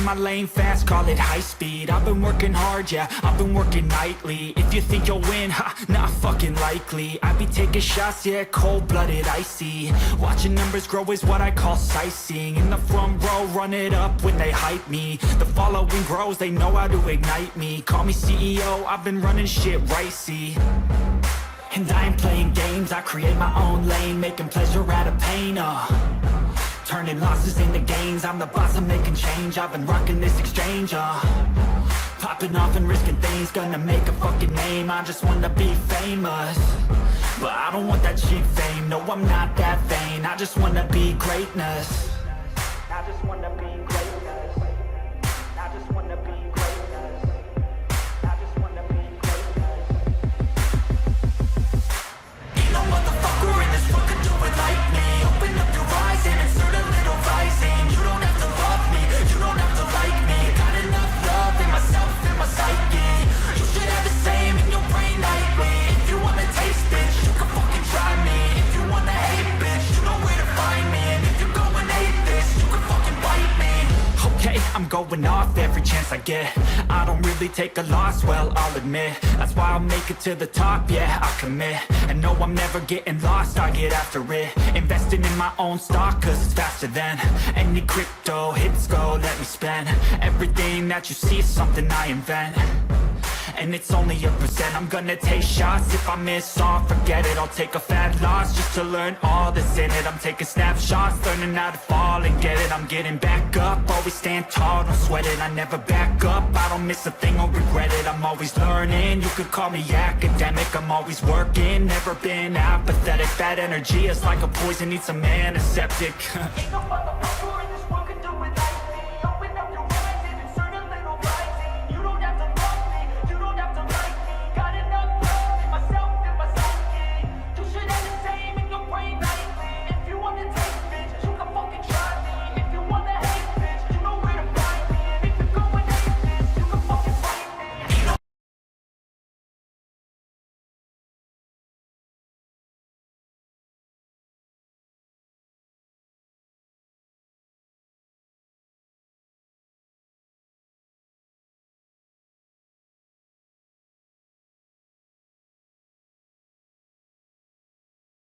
my lane fast, call it high speed. I've been working hard, yeah, I've been working nightly. If you think you'll win, ha, not fucking likely. I be taking shots, yeah, cold-blooded, icy. Watching numbers grow is what I call sightseeing. In the front row, run it up when they hype me. The following grows, they know how to ignite me. Call me CEO, I've been running shit right, see. And I ain't playing games, I create my own lane, making pleasure out of pain, turning losses into gains. I'm the boss, I'm making change. I've been rocking this exchange, popping off and risking things. Gonna make a fucking name, I just wanna be famous. But I don't want that cheap fame, no I'm not that vain. I just wanna be greatness. I just wanna be greatness. I just wanna be greatness. I just wanna be greatness. Ain't no motherfucker in this world could do it like me. Open up your eyes and insert a little rising. You don't have to love me, you don't have to like me. Got enough love in myself, in my psyche. You should have the same in your brain nightly. If you wanna taste, bitch, you can fucking try me. If you wanna hate, bitch, you know where to find me. And if you're going hate this, you can fucking bite me. Okay, I'm going off every chance I get. I don't really take a loss, well, I'll admit. That's why I'll make it to the top, yeah, I commit. And no, I'm never getting lost, I get after it. Investing in my own stock, cause it's faster than any crypto hits go, let me spend. Everything that you see is something I invent. And it's only a percent. I'm gonna take shots. If I miss all, forget it. I'll take a fat loss just to learn all that's in it. I'm taking snapshots, learning how to fall and get it. I'm getting back up, always stand tall, don't sweat it. I never back up, I don't miss a thing or regret it. I'm always learning, you could call me academic. I'm always working, never been apathetic. That energy is like a poison, needs some antiseptic. Ain't no motherfucker in